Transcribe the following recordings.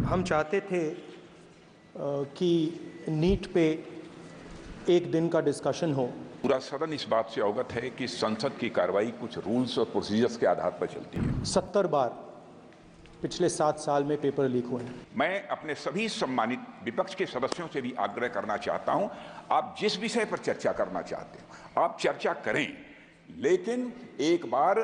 हम चाहते थे कि नीट पे एक दिन का डिस्कशन हो। पूरा सदन इस बात से अवगत है कि संसद की कार्रवाई कुछ रूल्स और प्रोसीजर्स के आधार पर चलती है। 70 बार पिछले 7 साल में पेपर लीक हुए हैं। मैं अपने सभी सम्मानित विपक्ष के सदस्यों से भी आग्रह करना चाहता हूं, आप जिस विषय पर चर्चा करना चाहते हो आप चर्चा करें, लेकिन एक बार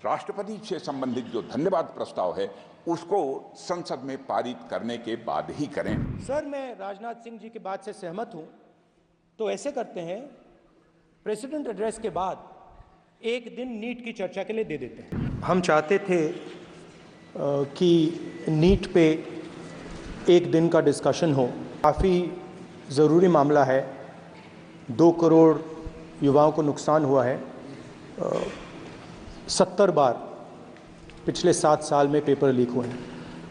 राष्ट्रपति से संबंधित जो धन्यवाद प्रस्ताव है उसको संसद में पारित करने के बाद ही करें। सर, मैं राजनाथ सिंह जी की बात से सहमत हूं, तो ऐसे करते हैं, प्रेसिडेंट एड्रेस के बाद एक दिन नीट की चर्चा के लिए दे देते हैं। हम चाहते थे कि नीट पे एक दिन का डिस्कशन हो। काफ़ी ज़रूरी मामला है, 2 करोड़ युवाओं को नुकसान हुआ है। 70 बार पिछले 7 साल में पेपर लीक हुए हैं,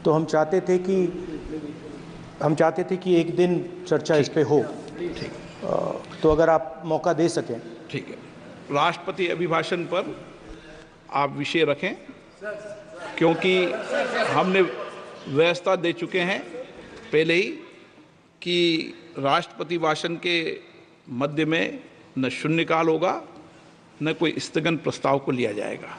तो हम चाहते थे कि एक दिन चर्चा इस पे हो। तो अगर आप मौका दे सकें। ठीक है, राष्ट्रपति अभिभाषण पर आप विषय रखें, क्योंकि हमने व्यवस्था दे चुके हैं पहले ही कि राष्ट्रपति भाषण के मध्य में न शून्यकाल होगा न कोई स्थगन प्रस्ताव को लिया जाएगा।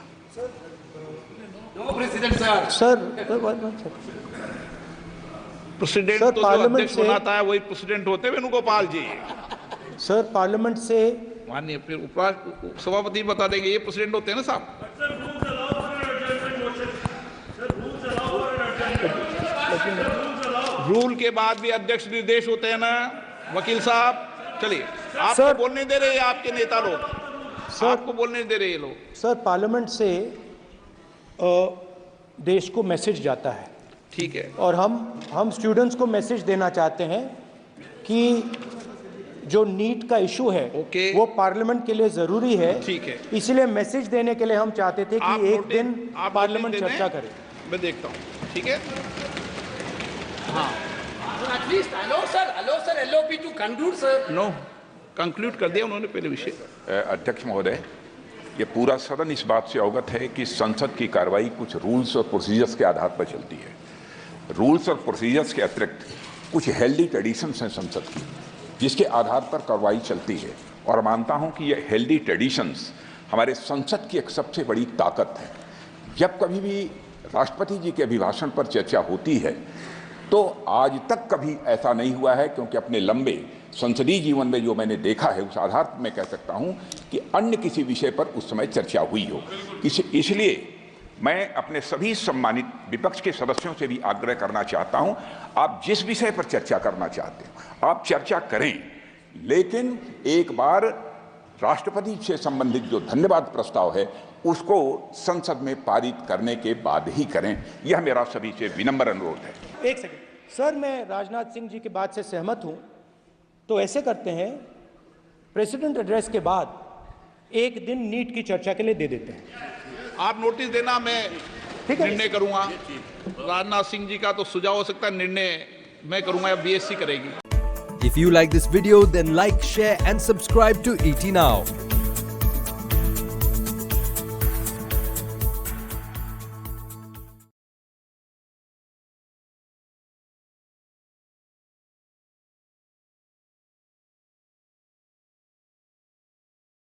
प्रेसिडेंट तो जो अध्यक्ष बनाता है वही प्रेसिडेंट होते हैं वेणुगोपाल जी। सर, पार्लियामेंट से माननीय फिर सभापति बता देंगे, ये प्रेसिडेंट होते हैं ना साहब। रूल के बाद भी अध्यक्ष निर्देश होते हैं ना वकील साहब। चलिए, आपको बोलने दे रहे हैं आपके नेता लोग, आपको बोलने दे रहे हैं लोग। सर, पार्लियामेंट से देश को मैसेज जाता है। ठीक है, और हम स्टूडेंट्स को मैसेज देना चाहते हैं कि जो नीट का इशू है वो पार्लियामेंट के लिए जरूरी है। ठीक है, इसलिए मैसेज देने के लिए हम चाहते थे कि एक दिन पार्लियामेंट चर्चा करे। मैं देखता हूँ, ठीक है। हाँ, नो कंक्लूड कर दिया उन्होंने पहले विषय। अध्यक्ष महोदय, ये पूरा सदन इस बात से अवगत है कि संसद की कार्रवाई कुछ रूल्स और प्रोसीजर्स के आधार पर चलती है। रूल्स और प्रोसीजर्स के अतिरिक्त कुछ हेल्दी ट्रेडिशंस हैं संसद की, जिसके आधार पर कार्रवाई चलती है। और मानता हूं कि ये हेल्दी ट्रेडिशंस हमारे संसद की एक सबसे बड़ी ताकत है। जब कभी भी राष्ट्रपति जी के अभिभाषण पर चर्चा होती है तो आज तक कभी ऐसा नहीं हुआ है, क्योंकि अपने लंबे संसदीय जीवन में जो मैंने देखा है उस आधार पर मैं कह सकता हूं कि अन्य किसी विषय पर उस समय चर्चा हुई हो। इसलिए मैं अपने सभी सम्मानित विपक्ष के सदस्यों से भी आग्रह करना चाहता हूं, आप जिस विषय पर चर्चा करना चाहते हो आप चर्चा करें, लेकिन एक बार राष्ट्रपति से संबंधित जो धन्यवाद प्रस्ताव है उसको संसद में पारित करने के बाद ही करें। यह मेरा सभी से विनम्र अनुरोध है। एक सेकंड सर, मैं राजनाथ सिंह जी की बात से सहमत हूं, तो ऐसे करते हैं, प्रेसिडेंट एड्रेस के बाद एक दिन नीट की चर्चा के लिए दे देते हैं। आप नोटिस देना, मैं निर्णय करूंगा। राजनाथ सिंह जी का तो सुझाव हो सकता है, निर्णय मैं करूंगा या बीएससी करेगी। If you like this video, then like, share and subscribe to ET Now.